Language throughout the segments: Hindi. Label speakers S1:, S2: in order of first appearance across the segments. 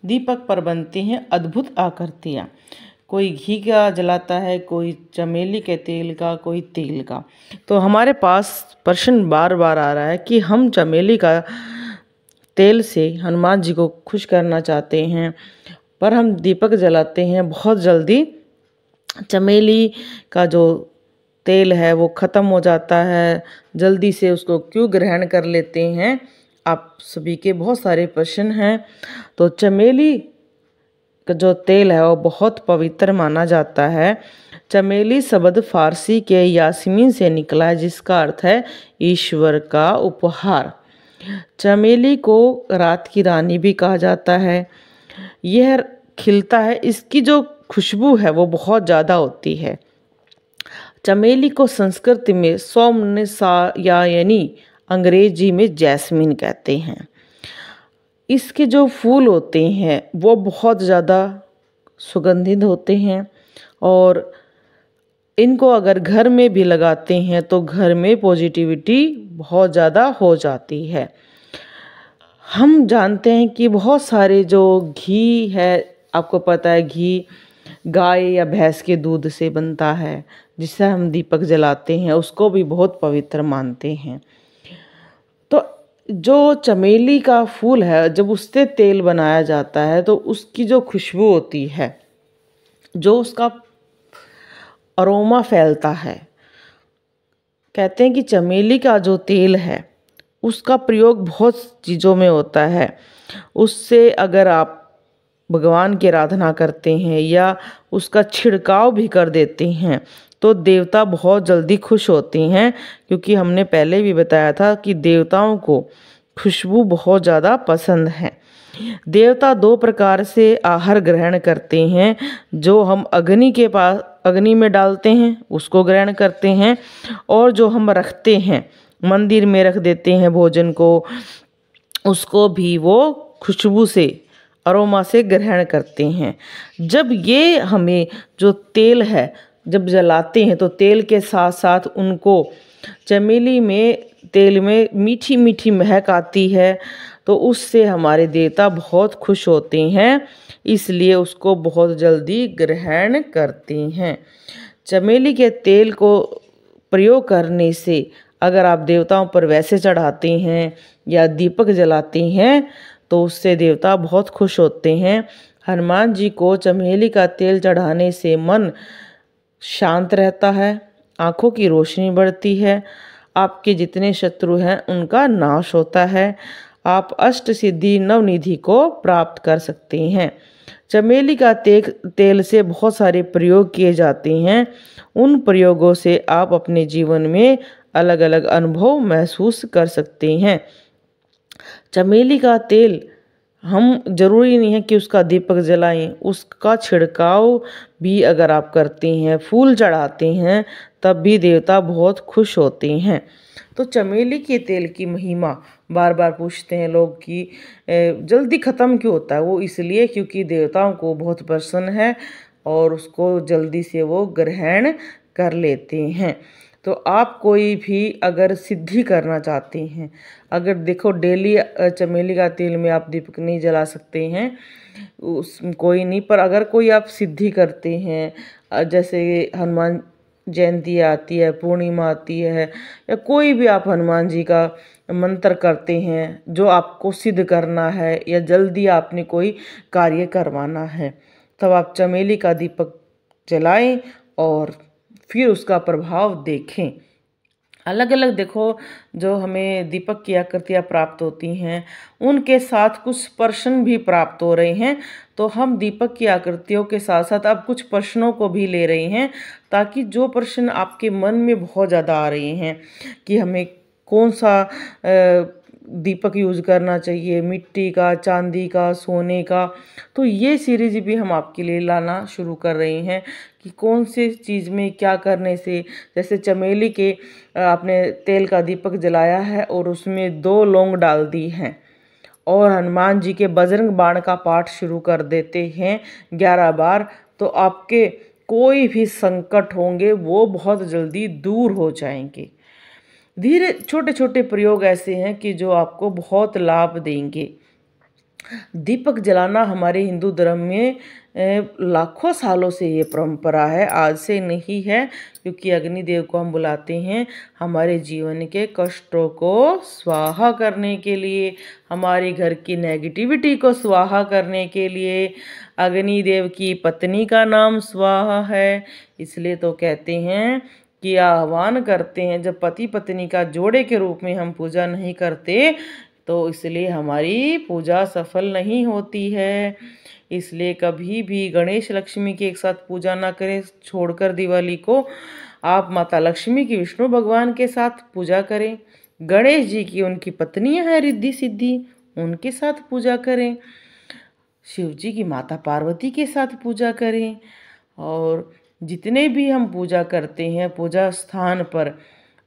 S1: दीपक पर बनती हैं अद्भुत आकृतियाँ। कोई घी का जलाता है, कोई चमेली के तेल का, कोई तेल का। तो हमारे पास प्रश्न बार बार आ रहा है कि हम चमेली का तेल से हनुमान जी को खुश करना चाहते हैं, पर हम दीपक जलाते हैं, बहुत जल्दी चमेली का जो तेल है वो ख़त्म हो जाता है, जल्दी से उसको क्यों ग्रहण कर लेते हैं। आप सभी के बहुत सारे प्रश्न हैं। तो चमेली का जो तेल है वो बहुत पवित्र माना जाता है। चमेली शब्द फारसी के यास्मीन से निकला है, जिसका अर्थ है ईश्वर का उपहार। चमेली को रात की रानी भी कहा जाता है। यह खिलता है, इसकी जो खुशबू है वो बहुत ज़्यादा होती है। चमेली को संस्कृत में सौम्यसा यानी अंग्रेजी में जैस्मिन कहते हैं। इसके जो फूल होते हैं वो बहुत ज़्यादा सुगंधित होते हैं और इनको अगर घर में भी लगाते हैं तो घर में पॉजिटिविटी बहुत ज़्यादा हो जाती है। हम जानते हैं कि बहुत सारे जो घी है, आपको पता है घी गाय या भैंस के दूध से बनता है, जिससे हम दीपक जलाते हैं, उसको भी बहुत पवित्र मानते हैं। तो जो चमेली का फूल है, जब उससे तेल बनाया जाता है तो उसकी जो खुशबू होती है, जो उसका अरोमा फैलता है, कहते हैं कि चमेली का जो तेल है उसका प्रयोग बहुत चीज़ों में होता है। उससे अगर आप भगवान की आराधना करते हैं या उसका छिड़काव भी कर देते हैं तो देवता बहुत जल्दी खुश होते हैं, क्योंकि हमने पहले भी बताया था कि देवताओं को खुशबू बहुत ज़्यादा पसंद है। देवता दो प्रकार से आहार ग्रहण करते हैं। जो हम अग्नि के पास अग्नि में डालते हैं उसको ग्रहण करते हैं, और जो हम रखते हैं मंदिर में रख देते हैं भोजन को, उसको भी वो खुशबू से अरोमा से ग्रहण करते हैं। जब ये हमें जो तेल है जब जलाते हैं तो तेल के साथ साथ उनको चमेली में तेल में मीठी मीठी महक आती है, तो उससे हमारे देवता बहुत खुश होते हैं, इसलिए उसको बहुत जल्दी ग्रहण करते हैं। चमेली के तेल को प्रयोग करने से अगर आप देवताओं पर वैसे चढ़ाते हैं या दीपक जलाते हैं तो उससे देवता बहुत खुश होते हैं। हनुमान जी को चमेली का तेल चढ़ाने से मन शांत रहता है, आँखों की रोशनी बढ़ती है, आपके जितने शत्रु हैं उनका नाश होता है, आप अष्ट सिद्धि नवनिधि को प्राप्त कर सकते हैं। चमेली का तेल से बहुत सारे प्रयोग किए जाते हैं। उन प्रयोगों से आप अपने जीवन में अलग अलग अनुभव महसूस कर सकते हैं। चमेली का तेल हम जरूरी नहीं है कि उसका दीपक जलाएं, उसका छिड़काव भी अगर आप करते हैं, फूल चढ़ाते हैं, तब भी देवता बहुत खुश होते हैं। तो चमेली के तेल की महिमा बार बार पूछते हैं लोग कि जल्दी ख़त्म क्यों होता है। वो इसलिए क्योंकि देवताओं को बहुत पसंद है और उसको जल्दी से वो ग्रहण कर लेते हैं। तो आप कोई भी अगर सिद्धि करना चाहते हैं, अगर देखो डेली चमेली का तेल में आप दीपक नहीं जला सकते हैं, उस कोई नहीं, पर अगर कोई आप सिद्धि करते हैं, जैसे हनुमान जयंती आती है, पूर्णिमा आती है, या कोई भी आप हनुमान जी का मंत्र करते हैं जो आपको सिद्ध करना है या जल्दी आपने कोई कार्य करवाना है, तब आप चमेली का दीपक जलाएं और फिर उसका प्रभाव देखें। अलग अलग देखो जो हमें दीपक की आकृतियाँ प्राप्त होती हैं, उनके साथ कुछ प्रश्न भी प्राप्त हो रहे हैं। तो हम दीपक की आकृतियों के साथ साथ अब कुछ प्रश्नों को भी ले रहे हैं, ताकि जो प्रश्न आपके मन में बहुत ज़्यादा आ रहे हैं कि हमें कौन सा दीपक यूज़ करना चाहिए, मिट्टी का, चांदी का, सोने का, तो ये सीरीज भी हम आपके लिए लाना शुरू कर रहे हैं कि कौन से चीज़ में क्या करने से, जैसे चमेली के आपने तेल का दीपक जलाया है और उसमें 2 लौंग डाल दी हैं और हनुमान जी के बजरंग बाण का पाठ शुरू कर देते हैं 11 बार, तो आपके कोई भी संकट होंगे वो बहुत जल्दी दूर हो जाएंगे। धीरे छोटे छोटे प्रयोग ऐसे हैं कि जो आपको बहुत लाभ देंगे। दीपक जलाना हमारे हिंदू धर्म में लाखों सालों से ये परंपरा है, आज से नहीं है। क्योंकि अग्निदेव को हम बुलाते हैं हमारे जीवन के कष्टों को स्वाहा करने के लिए, हमारे घर की नेगेटिविटी को स्वाहा करने के लिए। अग्निदेव की पत्नी का नाम स्वाहा है, इसलिए तो कहते हैं कि आह्वान करते हैं। जब पति पत्नी का जोड़े के रूप में हम पूजा नहीं करते तो इसलिए हमारी पूजा सफल नहीं होती है। इसलिए कभी भी गणेश लक्ष्मी की एक साथ पूजा ना करें। छोड़कर दिवाली को आप माता लक्ष्मी की, विष्णु भगवान के साथ पूजा करें। गणेश जी की उनकी पत्नियां हैं रिद्धि सिद्धि, उनके साथ पूजा करें। शिव जी की माता पार्वती के साथ पूजा करें। और जितने भी हम पूजा करते हैं, पूजा स्थान पर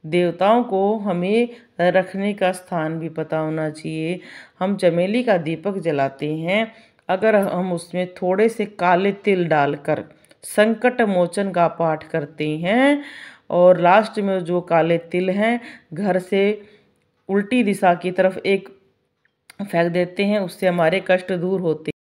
S1: देवताओं को हमें रखने का स्थान भी पता होना चाहिए। हम चमेली का दीपक जलाते हैं, अगर हम उसमें थोड़े से काले तिल डालकर संकट मोचन का पाठ करते हैं और लास्ट में जो काले तिल हैं घर से उल्टी दिशा की तरफ एक फेंक देते हैं, उससे हमारे कष्ट दूर होते हैं।